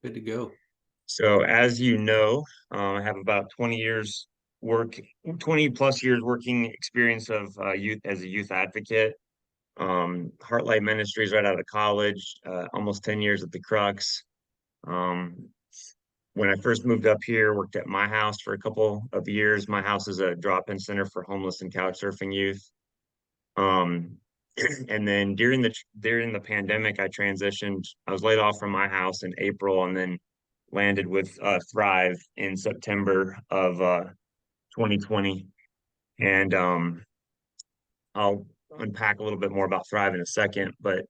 Good to go. So as you know, I have about 20 plus years working experience of youth as a youth advocate. Heartlight Ministries right out of college, almost 10 years at the Crux. Um, when I first moved up here, worked at my house for a couple of years. My house is a drop-in center for homeless and couch surfing youth. Um, and then during the pandemic, I transitioned. I was laid off from my house in April, and then landed with Thrive in September of 2020. And I'll unpack a little bit more about Thrive in a second. But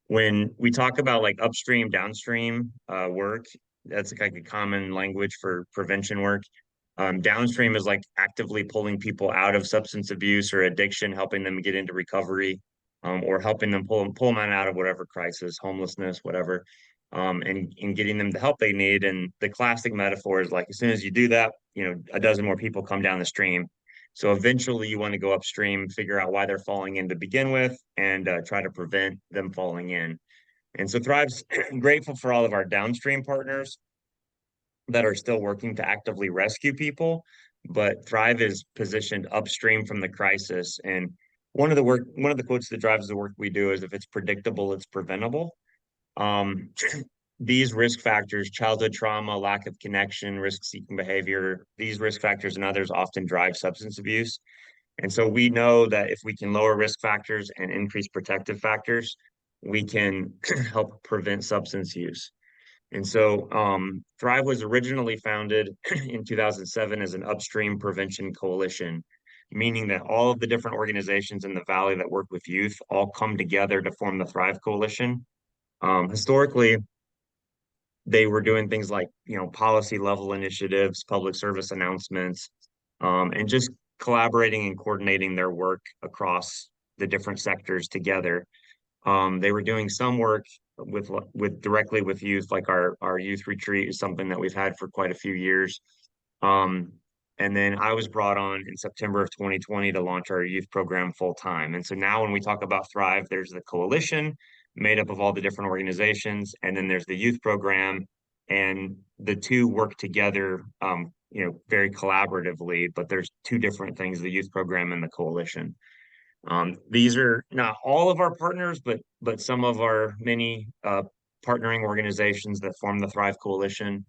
when we talk about like upstream, downstream work, that's like a common language for prevention work. Downstream is like actively pulling people out of substance abuse or addiction, helping them get into recovery, or helping them pull them out of whatever crisis, homelessness, whatever, and getting them the help they need. And the classic metaphor is like as soon as you do that, a dozen more people come down the stream. So eventually, you want to go upstream, figure out why they're falling in to begin with, and try to prevent them falling in. And so Thrive's grateful for all of our downstream partners that are still working to actively rescue people, but Thrive is positioned upstream from the crisis. And one of the quotes that drives the work we do is if it's predictable, it's preventable. Um, these risk factors, childhood trauma, lack of connection, risk-seeking behavior, these risk factors and others often drive substance abuse. And so we know that if we can lower risk factors and increase protective factors, we can help prevent substance use. And so Thrive was originally founded in 2007 as an upstream prevention coalition, meaning that all of the different organizations in the Valley that work with youth all come together to form the Thrive Coalition. Historically, they were doing things like, policy level initiatives, public service announcements, and just collaborating and coordinating their work across the different sectors together. They were doing some work with directly with youth, like our youth retreat is something that we've had for quite a few years. Um, and then I was brought on in September of 2020 to launch our youth program full time. And so now when we talk about Thrive, there's the coalition made up of all the different organizations, and then there's the youth program, and the two work together, very collaboratively, but there's two different things, the youth program and the coalition. These are not all of our partners, but some of our many partnering organizations that form the Thrive Coalition.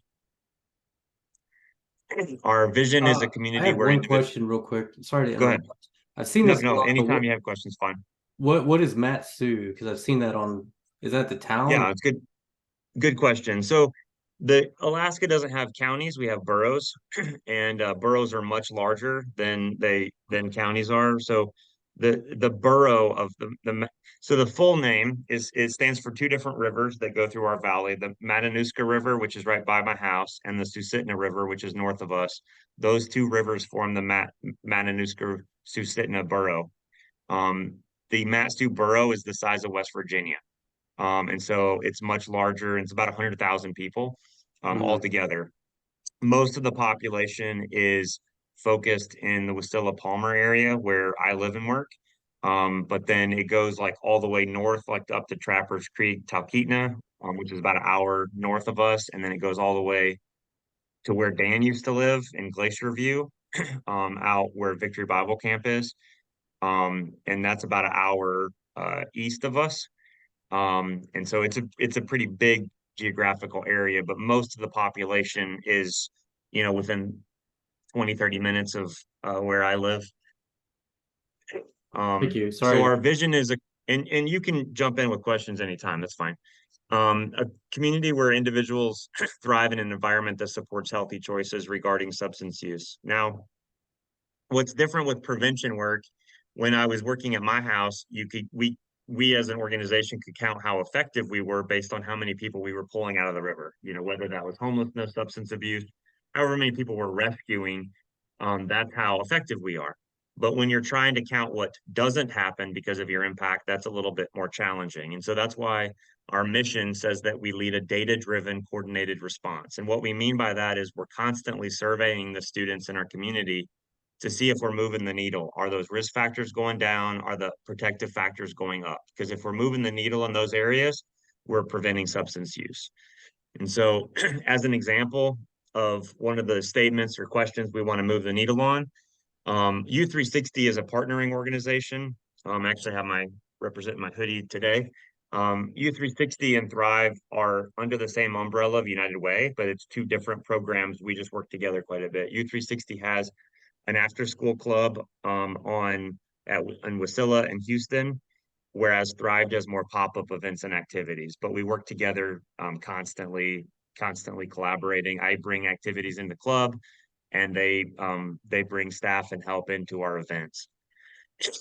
Our vision is a I community have where one individuals. question real quick. Sorry to Go ahead. interrupt. I've seen No, this a no. lot, but Anytime you have questions, fine. what is Matsu? Because I've seen that on, is that the town? Yeah, it's good. Good question. So the Alaska doesn't have counties; we have boroughs, and boroughs are much larger than counties are. So the borough of so the full name is it stands for two different rivers that go through our valley: the Matanuska River, which is right by my house, and the Susitna River, which is north of us. Those two rivers form the Matanuska Susitna Borough. The Matsu Borough is the size of West Virginia. And so it's much larger. It's about 100,000 people Mhm. altogether. Most of the population is focused in the Wastilla Palmer area where I live and work. But then it goes like all the way north, like up to Trappers Creek, Talkeetna, which is about an hour north of us. And then it goes all the way to where Dan used to live in Glacier View, out where Victory Bible Camp is. And that's about an hour east of us. And so it's a pretty big geographical area, but most of the population is, within 20, 30 minutes of where I live. Thank you. So Sorry. our vision is and you can jump in with questions anytime, that's fine. A community where individuals thrive in an environment that supports healthy choices regarding substance use. Now, what's different with prevention work, when I was working at my house, we as an organization could count how effective we were based on how many people we were pulling out of the river, whether that was homelessness, substance abuse, however many people we're rescuing, that's how effective we are. But when you're trying to count what doesn't happen because of your impact, that's a little bit more challenging. And so that's why our mission says that we lead a data-driven, coordinated response. And what we mean by that is we're constantly surveying the students in our community to see if we're moving the needle. Are those risk factors going down? Are the protective factors going up? Because if we're moving the needle in those areas, we're preventing substance use. And so, as an example of one of the statements or questions we want to move the needle on, U360 is a partnering organization. I actually have my representing my hoodie today. U360 and Thrive are under the same umbrella of United Way, but it's two different programs. We just work together quite a bit. U360 has an after-school club in Wasilla and Houston, whereas Thrive does more pop-up events and activities. But we work together constantly collaborating. I bring activities in the club, and they bring staff and help into our events.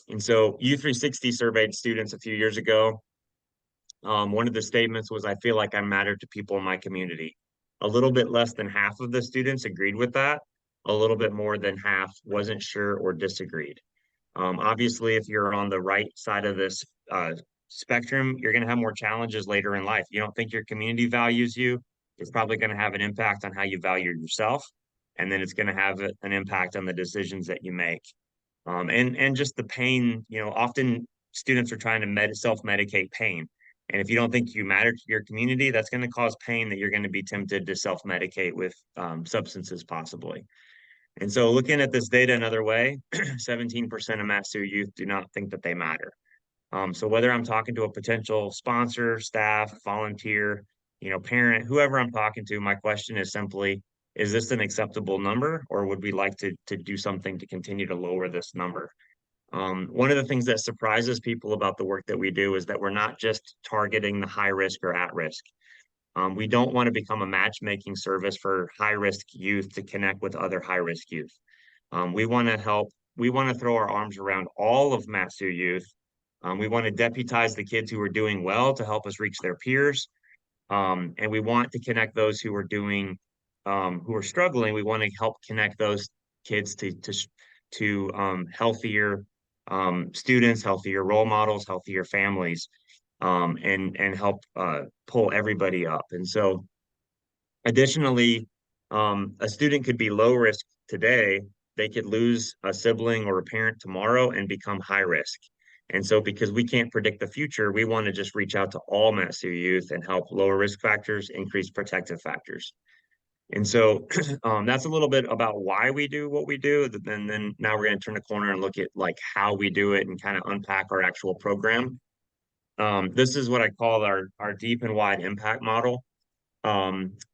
And so U360 surveyed students a few years ago. One of the statements was, "I feel like I matter to people in my community." A little bit less than half of the students agreed with that. A little bit more than half wasn't sure or disagreed. Obviously, if you're on the right side of this spectrum, you're going to have more challenges later in life. You don't think your community values you, it's probably going to have an impact on how you value yourself, and then it's going to have an impact on the decisions that you make. And just the pain, often students are trying to self-medicate pain. And if you don't think you matter to your community, that's going to cause pain that you're going to be tempted to self-medicate with substances possibly. And so looking at this data another way, 17% of Matsu youth do not think that they matter. So whether I'm talking to a potential sponsor, staff, volunteer, parent, whoever I'm talking to, my question is simply, is this an acceptable number, or would we like to do something to continue to lower this number? One of the things that surprises people about the work that we do is that we're not just targeting the high risk or at risk. We don't want to become a matchmaking service for high risk youth to connect with other high risk youth. We want to help, we want to throw our arms around all of Matsu youth. We want to deputize the kids who are doing well to help us reach their peers. And we want to connect those who are struggling. We want to help connect those kids to healthier students, healthier role models, healthier families, and help pull everybody up. And so, additionally, a student could be low risk today. They could lose a sibling or a parent tomorrow and become high risk. And so, because we can't predict the future, we want to just reach out to all Matsu youth and help lower risk factors, increase protective factors. And so that's a little bit about why we do what we do. And then now we're going to turn the corner and look at like how we do it and kind of unpack our actual program. This is what I call our deep and wide impact model.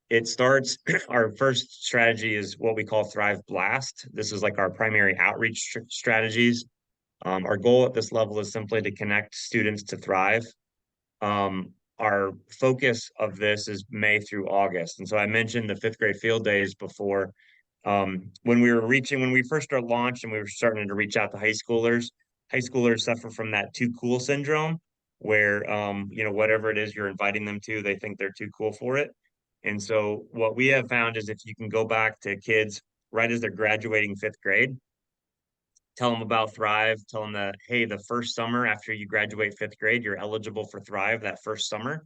It starts, our first strategy is what we call Thrive Blast. This is like our primary outreach strategies. Our goal at this level is simply to connect students to Thrive. Our focus of this is May through August. And so I mentioned the fifth grade field days before. When we first started launch and we were starting to reach out to high schoolers suffer from that too cool syndrome, where whatever it is you're inviting them to, they think they're too cool for it. And so what we have found is if you can go back to kids right as they're graduating fifth grade, tell them about Thrive, tell them that, hey, the first summer after you graduate fifth grade, you're eligible for Thrive that first summer.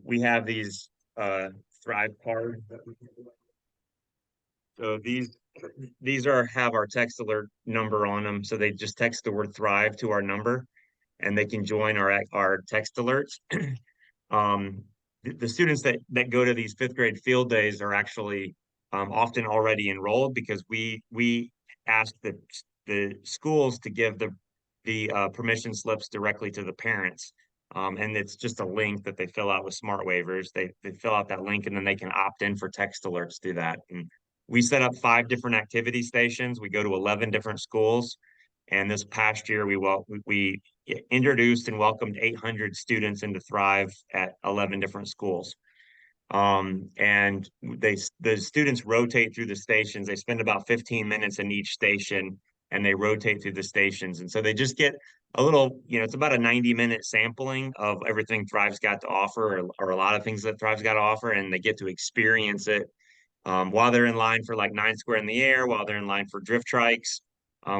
We have these Thrive cards. So these have our text alert number on them. So they just text the word Thrive to our number and they can join our text alerts. The students that go to these fifth grade field days are actually often already enrolled because we ask the schools to give the permission slips directly to the parents. And it's just a link that they fill out with smart waivers. They fill out that link and then they can opt in for text alerts through that. And we set up 5 different activity stations. We go to 11 different schools. And this past year, we introduced and welcomed 800 students into Thrive at 11 different schools. And the students rotate through the stations. They spend about 15 minutes in each station and they rotate through the stations. And so they just get a little, it's about a 90-minute sampling of everything Thrive's got to offer or a lot of things that Thrive's got to offer. And they get to experience it while they're in line for like 9 Square in the Air, while they're in line for drift trikes.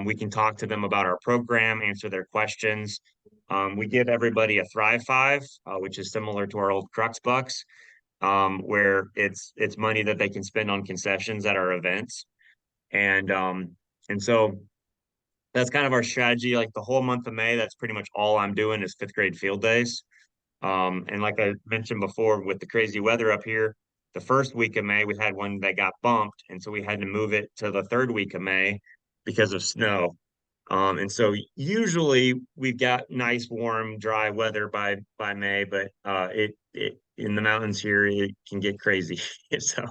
We can talk to them about our program, answer their questions. We give everybody a Thrive Five, which is similar to our old Crux Bucks, where it's money that they can spend on concessions at our events. And so that's kind of our strategy. Like the whole month of May, that's pretty much all I'm doing is fifth grade field days. And like I mentioned before, with the crazy weather up here, the first week of May, we had one that got bumped. And so we had to move it to the third week of May because of snow. And so usually we've got nice, warm, dry weather by May, but it in the mountains here it can get crazy. So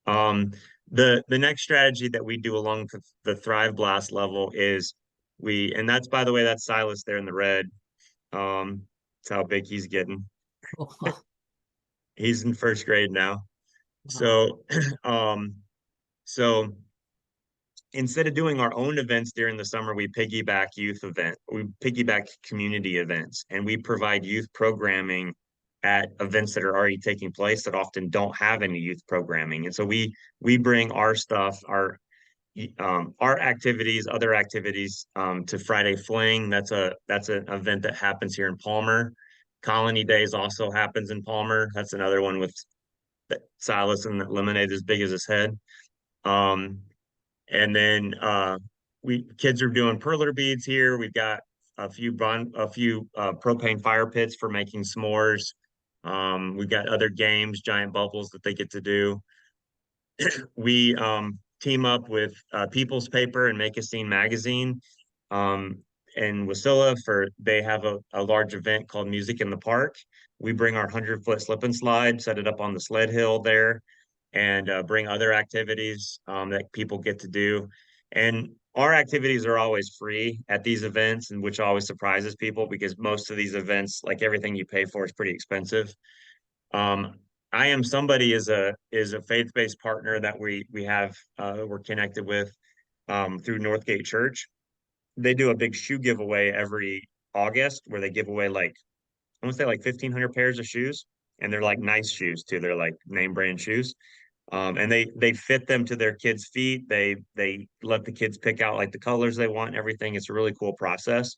um, the next strategy that we do along the Thrive Blast level is and that's by the way, that's Silas there in the red. That's how big he's getting. He's in first grade now. Wow. So um, so instead of doing our own events during the summer, we piggyback community events, and we provide youth programming at events that are already taking place that often don't have any youth programming. And so we bring our stuff, our activities, other activities to Friday Fling. That's an event that happens here in Palmer. Colony Days also happens in Palmer. That's another one with Silas and lemonade as big as his head. Um, and then we kids are doing perler beads here. We've got a few propane fire pits for making s'mores. We've got other games, giant bubbles that they get to do. We team up with People's Paper and Make a Scene magazine. Um, and Wasilla they have a large event called Music in the Park. We bring our 100-foot slip and slide, set it up on the sled hill there, and bring other activities that people get to do. And our activities are always free at these events, and which always surprises people because most of these events, like everything you pay for, is pretty expensive. Um, I am somebody is a faith-based partner that we have we're connected with through Northgate Church. They do a big shoe giveaway every August where they give away like I want to say like 1,500 pairs of shoes, and they're like nice shoes too. They're like name brand shoes. And they fit them to their kids' feet. They let the kids pick out like the colors they want and everything. It's a really cool process.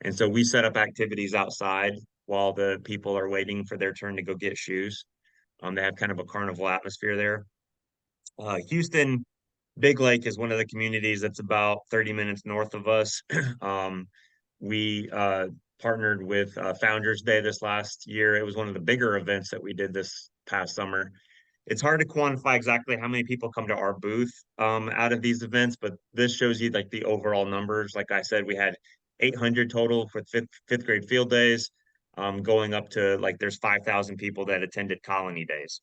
And so we set up activities outside while the people are waiting for their turn to go get shoes. They have kind of a carnival atmosphere there. Houston, Big Lake is one of the communities that's about 30 minutes north of us. Um, we partnered with Founders Day this last year. It was one of the bigger events that we did this past summer. It's hard to quantify exactly how many people come to our booth out of these events, but this shows you like the overall numbers. Like I said, we had 800 total for fifth grade field days, going up to like there's 5,000 people that attended colony days.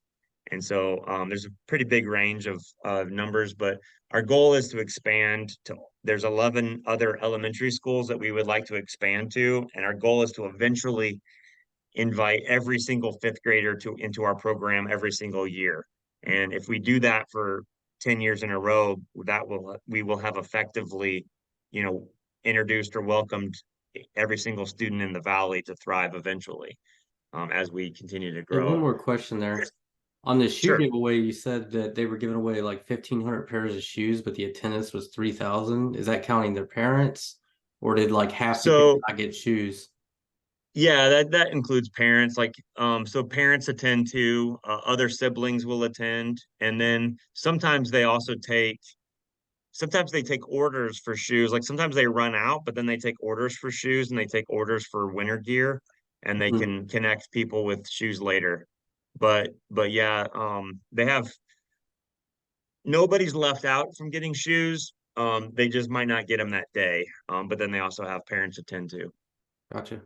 And so there's a pretty big range of numbers, but our goal is to expand to, there's 11 other elementary schools that we would like to expand to. And our goal is to eventually invite every single fifth grader into our program every single year. And if we do that for 10 years in a row, we will have effectively, you know, introduced or welcomed every single student in the valley to thrive eventually as we continue to And one grow. more question there. On the shoe Sure. giveaway, you said that they were giving away like 1,500 pairs of shoes, but the attendance was 3,000. Is that counting their parents, or did like half the kids So not get shoes? yeah, that includes parents. Like, so parents attend too, other siblings will attend, and then sometimes they take orders for shoes. Like sometimes they run out, but then they take orders for shoes and they take orders for winter gear, and they Mhm. can connect people with shoes later. But yeah, they have nobody's left out from getting shoes. They just might not get them that day. But then they also have parents attend to. Gotcha.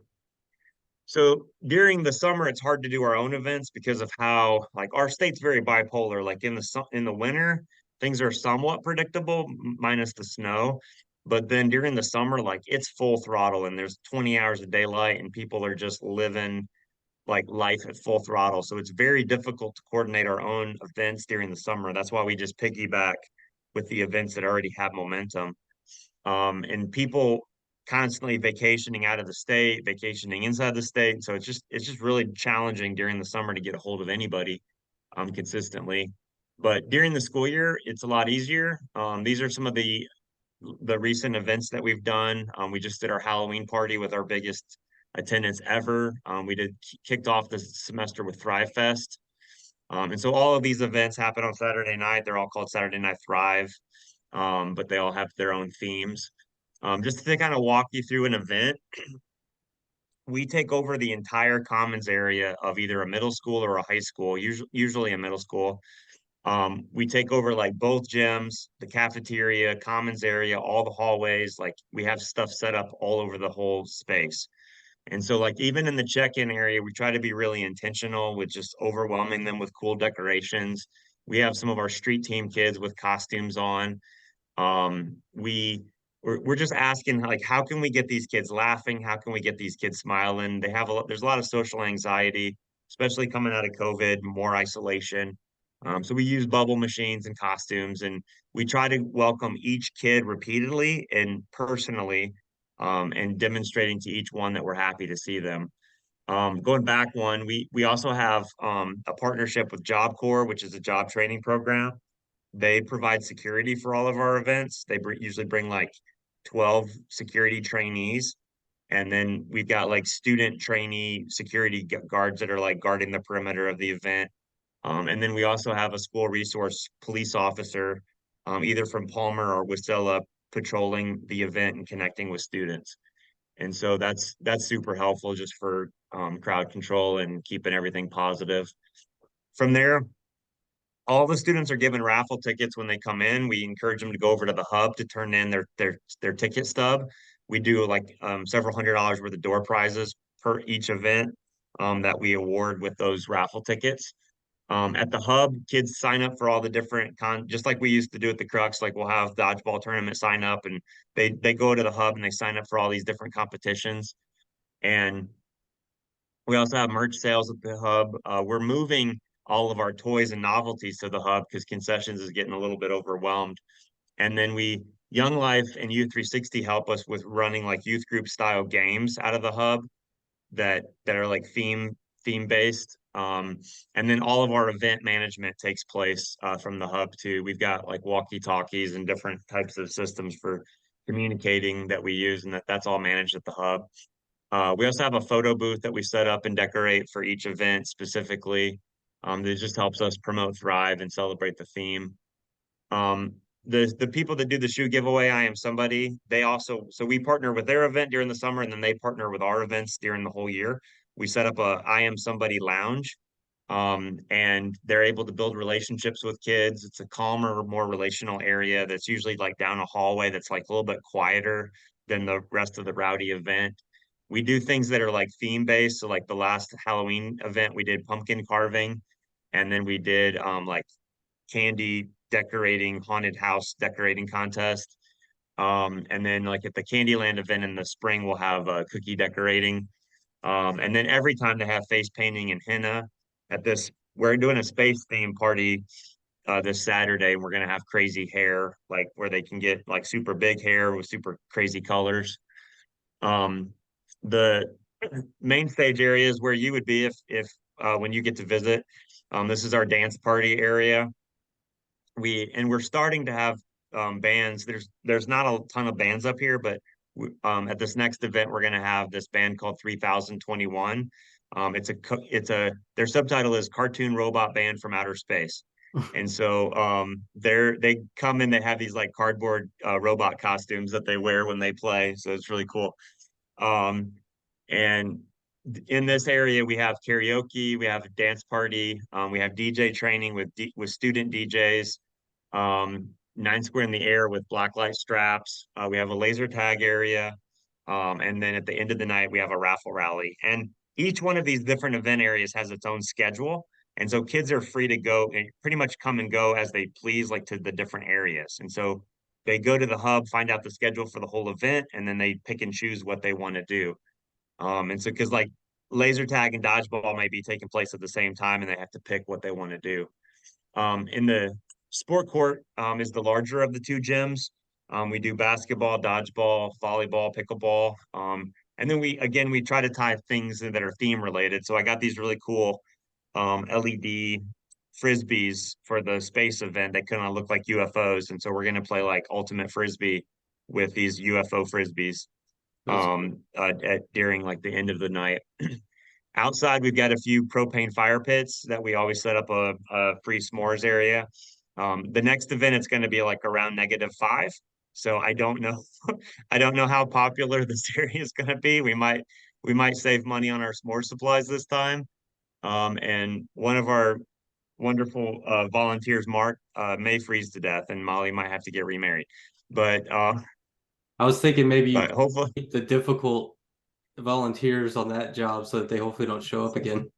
So during the summer, it's hard to do our own events because of how like our state's very bipolar. Like in the winter, things are somewhat predictable, minus the snow. But then during the summer, like it's full throttle and there's 20 hours of daylight and people are just living like life at full throttle. So it's very difficult to coordinate our own events during the summer. That's why we just piggyback with the events that already have momentum. And people constantly vacationing out of the state, vacationing inside the state. So it's just really challenging during the summer to get a hold of anybody consistently. But during the school year, it's a lot easier. These are some of the recent events that we've done. We just did our Halloween party with our biggest attendance ever. We did kicked off the semester with Thrive Fest. And so all of these events happen on Saturday night. They're all called Saturday Night Thrive, but they all have their own themes. Just to kind of walk you through an event, we take over the entire commons area of either a middle school or a high school, usually a middle school. We take over like both gyms, the cafeteria, commons area, all the hallways. Like we have stuff set up all over the whole space. And so, like, even in the check-in area, we try to be really intentional with just overwhelming them with cool decorations. We have some of our street team kids with costumes on. We're just asking like, how can we get these kids laughing? How can we get these kids smiling? There's a lot of social anxiety, especially coming out of COVID, more isolation. So we use bubble machines and costumes, and we try to welcome each kid repeatedly and personally, and demonstrating to each one that we're happy to see them. Going back one, we also have a partnership with Job Corps, which is a job training program. They provide security for all of our events. Usually bring like 12 security trainees. And then we've got like student trainee security guards that are like guarding the perimeter of the event. And then we also have a school resource police officer, either from Palmer or Wasilla, patrolling the event and connecting with students. And so that's super helpful just for crowd control and keeping everything positive. From there, all the students are given raffle tickets when they come in. We encourage them to go over to the hub to turn in their ticket stub. We do like several $100s worth of door prizes per each event that we award with those raffle tickets. At the hub, kids sign up for all the different just like we used to do at the Crux. Like we'll have dodgeball tournament sign up, and they go to the hub and they sign up for all these different competitions. And we also have merch sales at the hub. We're moving all of our toys and novelties to the hub because concessions is getting a little bit overwhelmed. And then Young Life and Youth 360 help us with running like youth group style games out of the hub that are like theme based. And then all of our event management takes place from the hub too. We've got like walkie talkies and different types of systems for communicating that we use, and that's all managed at the hub. We also have a photo booth that we set up and decorate for each event specifically. That just helps us promote Thrive and celebrate the theme. Um, the people that do the shoe giveaway, I Am Somebody, so we partner with their event during the summer, and then they partner with our events during the whole year. We set up a I Am Somebody lounge, and they're able to build relationships with kids. It's a calmer, more relational area that's usually like down a hallway that's like a little bit quieter than the rest of the rowdy event. We do things that are like theme based. So like the last Halloween event, we did pumpkin carving, and then we did like candy decorating, haunted house decorating contest. And then like at the Candyland event in the spring, we'll have cookie decorating. And then every time they have face painting and henna at this, we're doing a space theme party this Saturday. We're gonna have crazy hair, like where they can get like super big hair with super crazy colors. Um, the main stage area is where you would be if when you get to visit. This is our dance party area. We're starting to have bands. There's not a ton of bands up here, but at this next event, we're going to have this band called 3021. Their subtitle is Cartoon Robot Band from Outer Space. And so they come in, they have these like cardboard robot costumes that they wear when they play. So it's really cool. Um, and in this area, we have karaoke, we have a dance party, we have DJ training with student DJs, 9 square in the air with blacklight straps. We have a laser tag area, and then at the end of the night, we have a raffle rally. And each one of these different event areas has its own schedule, and so kids are free to go and pretty much come and go as they please, like to the different areas. And so they go to the hub, find out the schedule for the whole event, and then they pick and choose what they want to do. And so because like laser tag and dodgeball might be taking place at the same time, and they have to pick what they want to do. In the sport court is the larger of the two gyms. We do basketball, dodgeball, volleyball, pickleball. And then we try to tie things that are theme related. So I got these really cool LED frisbees for the space event that kind of look like UFOs. And so we're going to play like ultimate frisbee with these UFO frisbees That's cool. during like the end of the night. Outside, we've got a few propane fire pits that we always set up a free s'mores area. The next event, it's going to be like around -5. So I don't know, I don't know how popular this area is going to be. We might we might save money on our s'more supplies this time. And one of our wonderful volunteers, Mark, may freeze to death, and Molly might have to get remarried. But I was thinking maybe you but hopefully, keep the difficult volunteers on that job so that they hopefully don't show up again.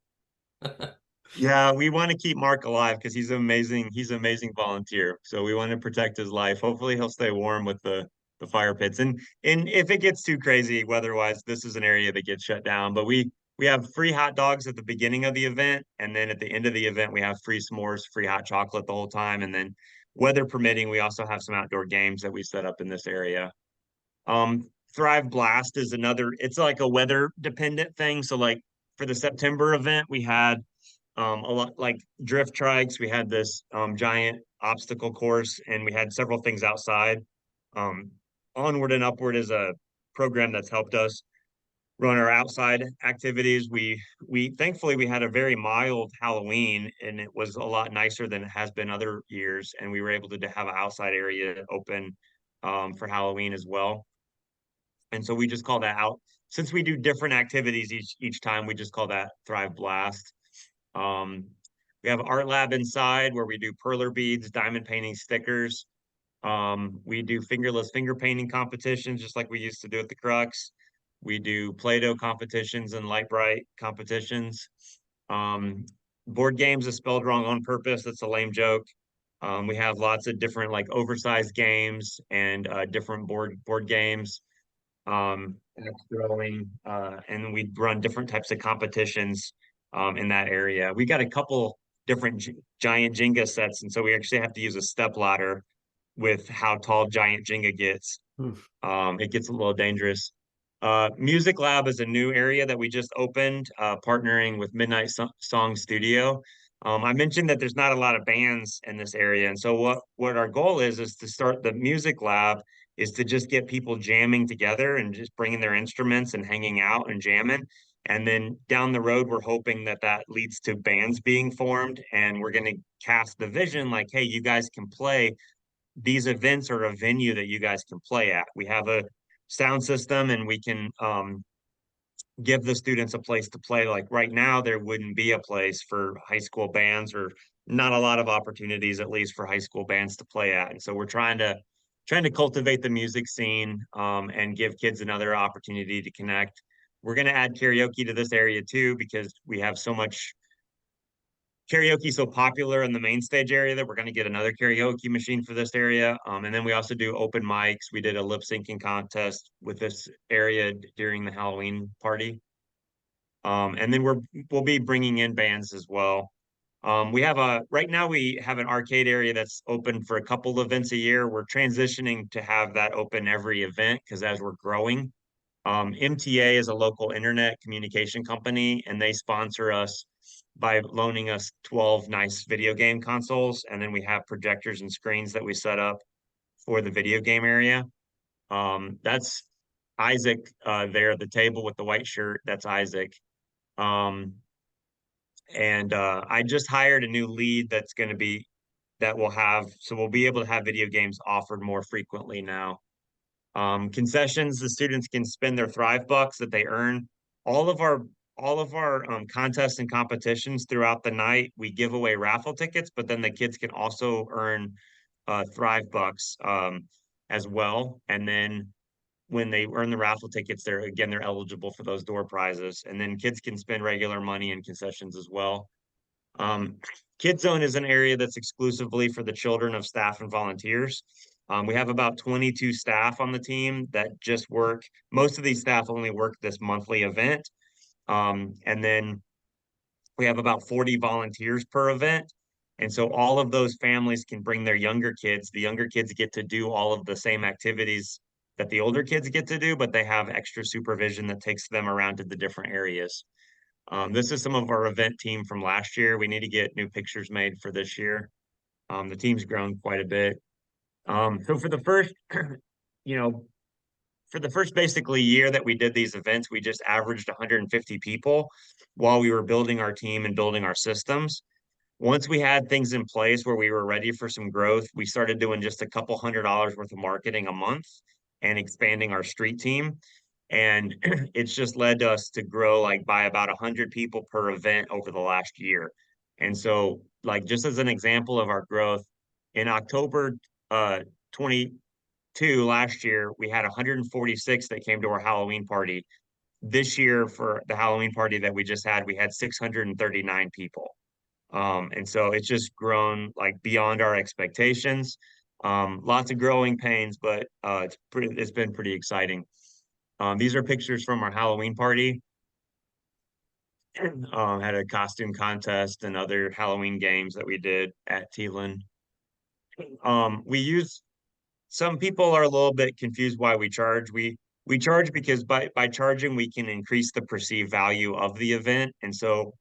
yeah, we want to keep Mark alive because he's amazing. He's an amazing volunteer. So we want to protect his life. Hopefully, he'll stay warm with the fire pits. And if it gets too crazy weather-wise, this is an area that gets shut down. But we have free hot dogs at the beginning of the event, and then at the end of the event, we have free s'mores, free hot chocolate the whole time, and then weather permitting, we also have some outdoor games that we set up in this area. Thrive Blast is another, it's like a weather dependent thing. So like for the September event, we had a lot like drift trikes, we had this giant obstacle course, and we had several things outside. Um, Onward and Upward is a program that's helped us run our outside activities. We thankfully we had a very mild Halloween, and it was a lot nicer than it has been other years, and we were able to have an outside area open for Halloween as well. And so we just call that out. Since we do different activities each time, we just call that Thrive Blast. Um, we have Art Lab inside where we do perler beads, diamond painting stickers. We do fingerless finger painting competitions, just like we used to do at the Crux. We do Play-Doh competitions and light bright competitions. Um, Board games is spelled wrong on purpose. That's a lame joke. We have lots of different like oversized games and different board games, axe throwing, and we run different types of competitions in that area. We got a couple different giant Jenga sets, and so we actually have to use a step ladder with how tall giant Jenga gets. Hmm. It gets a little dangerous. Music Lab is a new area that we just opened, partnering with Midnight Song Studio. I mentioned that there's not a lot of bands in this area, and so what our goal is to start the Music Lab is to just get people jamming together and just bringing their instruments and hanging out and jamming. And then down the road, we're hoping that that leads to bands being formed, and we're going to cast the vision like, hey, you guys can play, these events are a venue that you guys can play at. We have a sound system and we can give the students a place to play. Like right now, there wouldn't be a place for high school bands or not a lot of opportunities, at least for high school bands to play at. And so we're trying to cultivate the music scene and give kids another opportunity to connect. We're going to add karaoke to this area too because we have so much karaoke so popular in the main stage area that we're going to get another karaoke machine for this area. And then we also do open mics. We did a lip syncing contest with this area during the Halloween party. And then we'll be bringing in bands as well. We have right now we have an arcade area that's open for a couple events a year. We're transitioning to have that open every event because as we're growing, MTA is a local internet communication company, and they sponsor us by loaning us 12 nice video game consoles. And then we have projectors and screens that we set up for the video game area. That's Isaac there at the table with the white shirt. That's Isaac. Um, and I just hired a new lead that will have, so we'll be able to have video games offered more frequently now. Concessions, the students can spend their Thrive bucks that they earn. All of our contests and competitions throughout the night, we give away raffle tickets, but then the kids can also earn Thrive bucks as well. And then when they earn the raffle tickets, they're eligible for those door prizes. And then kids can spend regular money in concessions as well. Um, Kid Zone is an area that's exclusively for the children of staff and volunteers. We have about 22 staff on the team that just work. Most of these staff only work this monthly event. And then we have about 40 volunteers per event. And so all of those families can bring their younger kids. The younger kids get to do all of the same activities that the older kids get to do, but they have extra supervision that takes them around to the different areas. This is some of our event team from last year. We need to get new pictures made for this year. The team's grown quite a bit. So for the first, you know, for the first basically year that we did these events, we just averaged 150 people while we were building our team and building our systems. Once we had things in place where we were ready for some growth, we started doing just a couple $100 worth of marketing a month and expanding our street team. And it's just led us to grow like by about 100 people per event over the last year. And so, like, just as an example of our growth, in October 22 last year, we had 146 that came to our Halloween party. This year, for the Halloween party that we just had, we had 639 people. And so it's just grown like beyond our expectations. Lots of growing pains, but it's been pretty exciting. These are pictures from our Halloween party. Had a costume contest and other Halloween games that we did at Teelan. We use Some people are a little bit confused why we charge. We charge because by charging we can increase the perceived value of the event, and so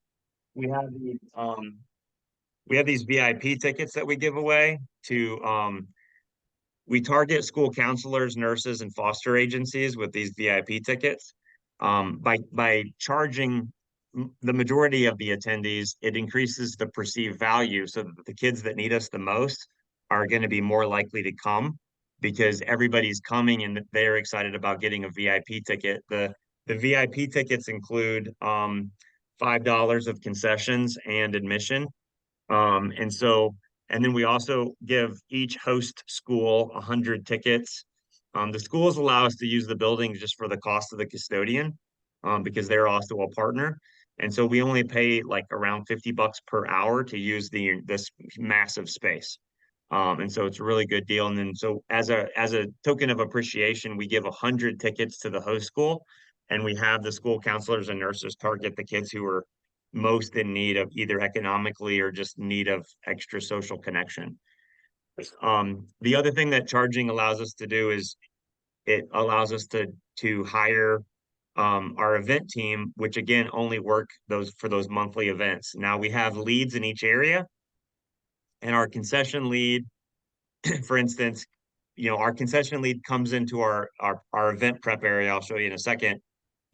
we have these VIP tickets that we give away to we target school counselors, nurses, and foster agencies with these VIP tickets. By charging the majority of the attendees, it increases the perceived value so that the kids that need us the most are going to be more likely to come because everybody's coming and they're excited about getting a VIP ticket. The VIP tickets include $5 of concessions and admission. And so, and then we also give each host school 100 tickets. The schools allow us to use the building just for the cost of the custodian, because they're also a partner. And so we only pay like around $50 per hour to use this massive space. And so it's a really good deal. And then so as a token of appreciation, we give 100 tickets to the host school, and we have the school counselors and nurses target the kids who are most in need of either economically or just need of extra social connection. The other thing that charging allows us to do is it allows us to hire our event team, which again only work those monthly events. Now we have leads in each area, and our concession lead, for instance, our concession lead comes into our event prep area. I'll show you in a second,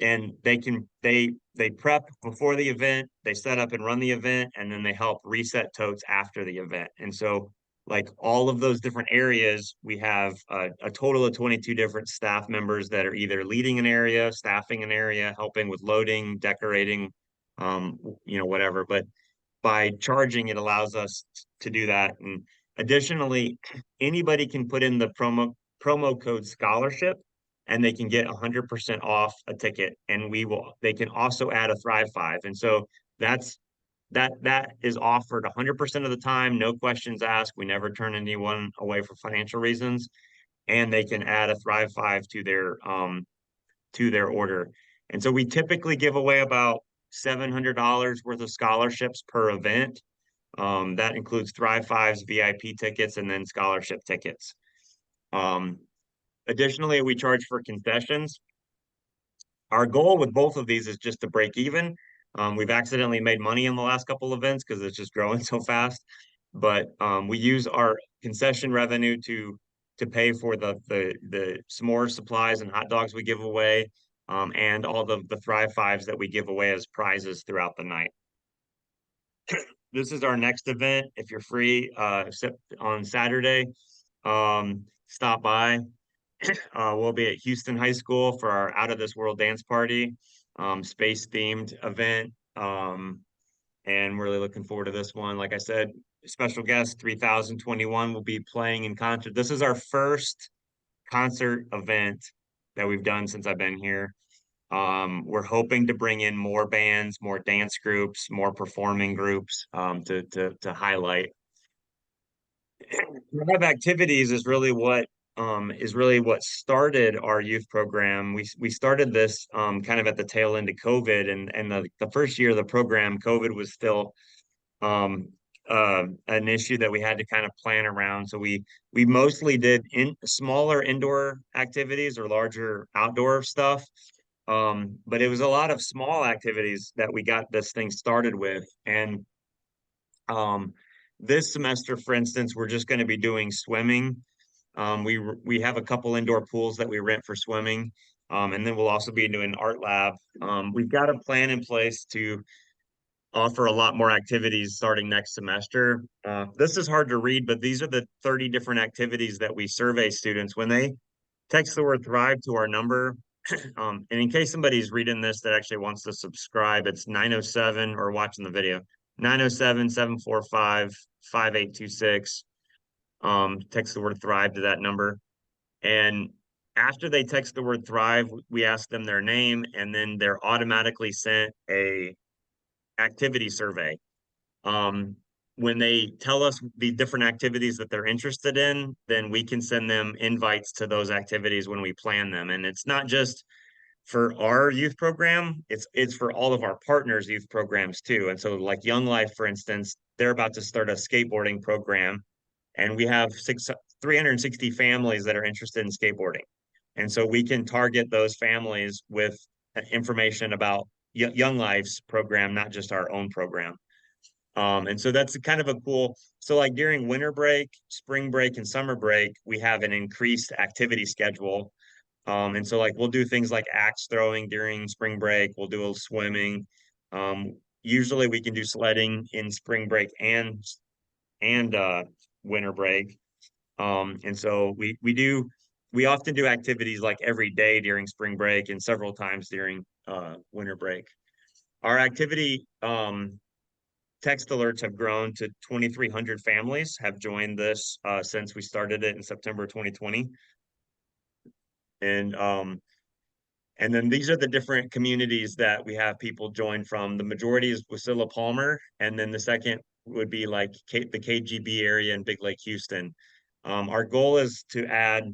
and they prep before the event, they set up and run the event, and then they help reset totes after the event. And so, like all of those different areas, we have a total of 22 different staff members that are either leading an area, staffing an area, helping with loading, decorating, whatever. But by charging, it allows us to do that. And additionally, anybody can put in the promo code scholarship, and they can get 100% off a ticket. And they can also add a Thrive Five. And so that is offered 100% of the time, no questions asked. We never turn anyone away for financial reasons. And they can add a Thrive Five to their order. And so we typically give away about $700 worth of scholarships per event. That includes Thrive Fives, VIP tickets, and then scholarship tickets. Additionally, we charge for concessions. Our goal with both of these is just to break even. We've accidentally made money in the last couple of events because it's just growing so fast. But we use our concession revenue to pay for the s'more supplies and hot dogs we give away, and all the Thrive Fives that we give away as prizes throughout the night. This is our next event. If you're free, on Saturday, stop by. We'll be at Houston High School for our Out of This World dance party, space themed event. And we're really looking forward to this one. Like I said, special guest 3021 will be playing in concert. This is our first concert event that we've done since I've been here. We're hoping to bring in more bands, more dance groups, more performing groups, to highlight. Live activities is really what started our youth program. We started this kind of at the tail end of COVID, and the first year of the program, COVID was still an issue that we had to kind of plan around. So we mostly did smaller indoor activities or larger outdoor stuff. But it was a lot of small activities that we got this thing started with. And this semester, for instance, we're just going to be doing swimming. We have a couple indoor pools that we rent for swimming. And then we'll also be doing art lab. We've got a plan in place to offer a lot more activities starting next semester. This is hard to read, but these are the 30 different activities that we survey students. When they text the word Thrive to our number, And in case somebody's reading this that actually wants to subscribe, it's 907 or watching the video, 907-745-5826. Text the word Thrive to that number. And after they text the word Thrive, we ask them their name, and then they're automatically sent a activity survey. Um, when they tell us the different activities that they're interested in, then we can send them invites to those activities when we plan them. And it's not just for our youth program, it's for all of our partners' youth programs too. And so like Young Life, for instance, they're about to start a skateboarding program, and we have 360 families that are interested in skateboarding. And so we can target those families with information about Young Life's program, not just our own program. And so that's kind of a cool, so like during winter break, spring break, and summer break, we have an increased activity schedule. And so like we'll do things like axe throwing during spring break, we'll do a little swimming. Usually we can do sledding in spring break and winter break. And so we often do activities like every day during spring break and several times during winter break. Our activity text alerts have grown to 2,300 families have joined this since we started it in September 2020. And and then these are the different communities that we have people join from. The majority is Wasilla Palmer, and then the second would be like the KGB area in Big Lake, Houston. Our goal is to add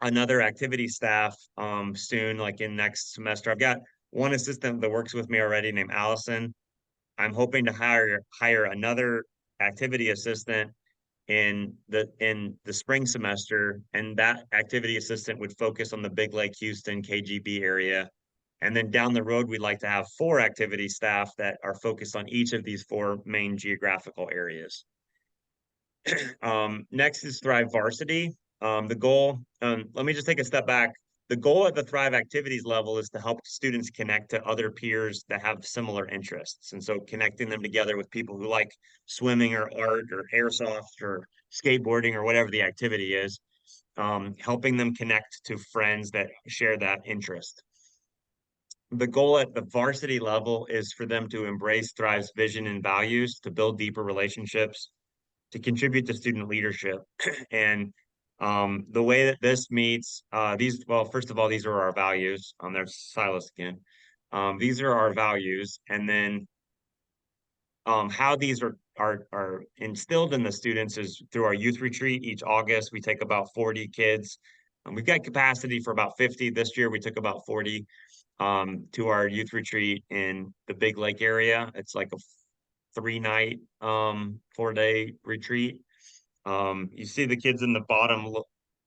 another activity staff soon, like in next semester. I've got one assistant that works with me already named Allison. I'm hoping to hire another activity assistant in the spring semester, and that activity assistant would focus on the Big Lake, Houston, KGB area. And then down the road, we'd like to have 4 activity staff that are focused on each of these 4 main geographical areas. Next is Thrive Varsity. The goal, let me just take a step back. The goal at the Thrive activities level is to help students connect to other peers that have similar interests. And so connecting them together with people who like swimming or art or airsoft or skateboarding or whatever the activity is, helping them connect to friends that share that interest. The goal at the varsity level is for them to embrace Thrive's vision and values, to build deeper relationships, to contribute to student leadership. And the way that this meets well, first of all, these are our values. There's Silas again. These are our values, and then how these are instilled in the students is through our youth retreat. Each August, we take about 40 kids. We've got capacity for about 50. This year, we took about 40 to our youth retreat in the Big Lake area. It's like a 3-night, 4-day retreat. You see the kids in the bottom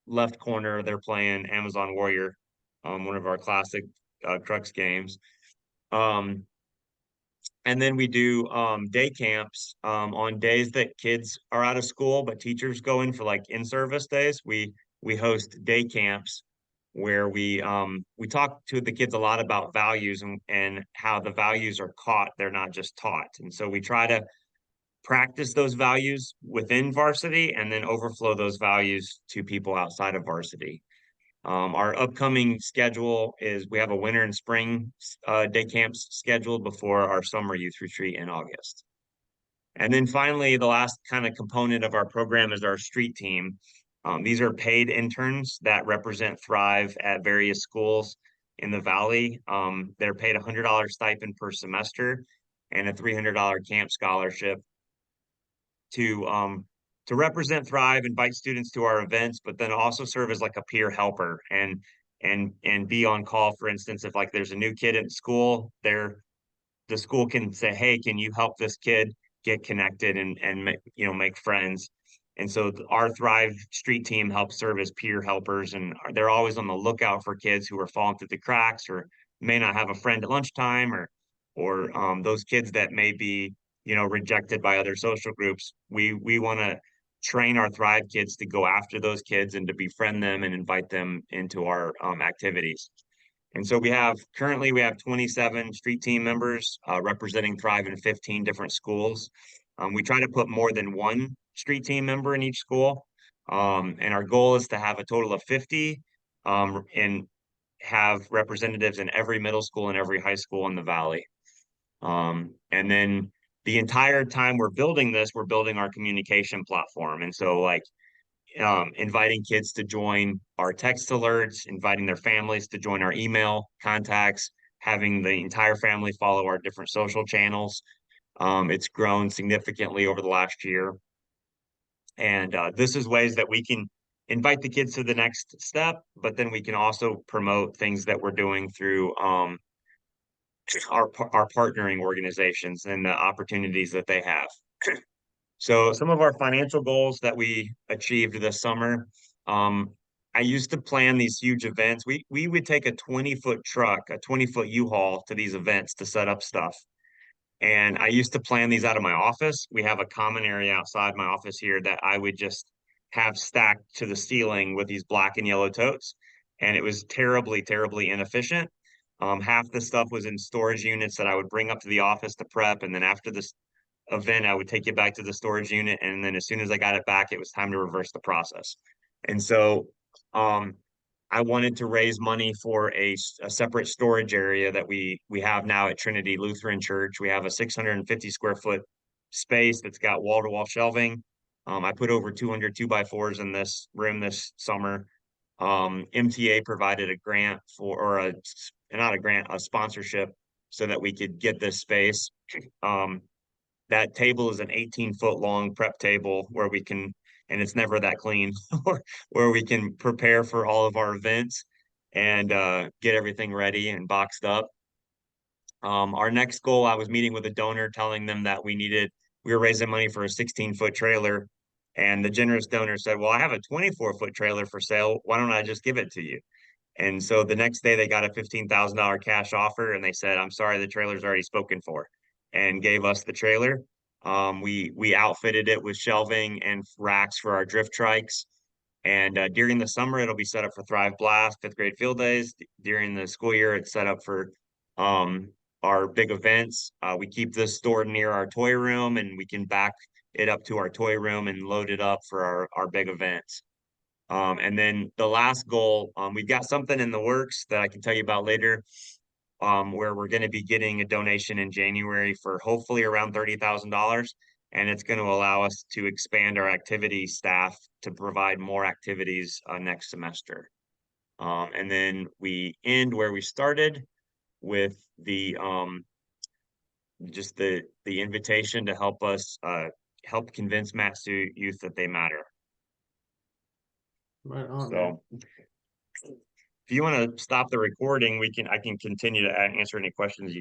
left corner, they're playing Amazon Warrior, one of our classic Crux games. And then we do day camps on days that kids are out of school, but teachers go in for like in-service days. We host day camps where we talk to the kids a lot about values and how the values are caught, they're not just taught. And so we try to practice those values within varsity and then overflow those values to people outside of varsity. Our upcoming schedule is we have a winter and spring day camps scheduled before our summer youth retreat in August. And then finally, the last kind of component of our program is our street team. These are paid interns that represent Thrive at various schools in the Valley. They're paid a $100 stipend per semester and a $300 camp scholarship to represent Thrive, invite students to our events, but then also serve as like a peer helper and be on call. For instance, if like there's a new kid in school, the school can say, "Hey, can you help this kid get connected and make friends?" And so our Thrive Street team helps serve as peer helpers, and they're always on the lookout for kids who are falling through the cracks or may not have a friend at lunchtime, or those kids that may be rejected by other social groups. We want to train our Thrive kids to go after those kids and to befriend them and invite them into our activities. And so currently we have 27 street team members representing Thrive in 15 different schools. We try to put more than one street team member in each school. And our goal is to have a total of 50. And have representatives in every middle school and every high school in the valley. And then the entire time we're building this, we're building our communication platform. And so like inviting kids to join our text alerts, inviting their families to join our email contacts, having the entire family follow our different social channels. It's grown significantly over the last year. And this is ways that we can invite the kids to the next step, but then we can also promote things that we're doing through our partnering organizations and the opportunities that they have. So some of our financial goals that we achieved this summer, I used to plan these huge events. We would take a 20-foot truck, a 20-foot U-Haul to these events to set up stuff. And I used to plan these out of my office. We have a common area outside my office here that I would just have stacked to the ceiling with these black and yellow totes. And it was terribly, terribly inefficient. Half the stuff was in storage units that I would bring up to the office to prep. And then after this event, I would take it back to the storage unit. And then as soon as I got it back, it was time to reverse the process. And so um, I wanted to raise money for a separate storage area that we have now at Trinity Lutheran Church. We have a 650 square foot space that's got wall-to-wall shelving. I put over 200 2x4s in this room this summer. MTA provided a grant for, or a not a grant, a sponsorship so that we could get this space. Um, that table is an 18-foot long prep table where we can, and it's never that clean, where we can prepare for all of our events and get everything ready and boxed up. Our next goal, I was meeting with a donor telling them that we were raising money for a 16-foot trailer. And the generous donor said, well, I have a 24-foot trailer for sale. Why don't I just give it to you? And so the next day they got a $15,000 cash offer and they said, I'm sorry, the trailer's already spoken for, and gave us the trailer. We outfitted it with shelving and racks for our drift trikes. And during the summer, it'll be set up for Thrive Blast, fifth grade field days. During the school year, it's set up for um, our big events. We keep this stored near our toy room and we can back it up to our toy room and load it up for our big events. And then the last goal, we've got something in the works that I can tell you about later, where we're going to be getting a donation in January for hopefully around $30,000. And it's going to allow us to expand our activity staff to provide more activities next semester. And then we end where we started with the just the invitation to help us help convince Matsu youth that they matter. Right on, man. So if you want to stop the recording, I can continue to answer any questions you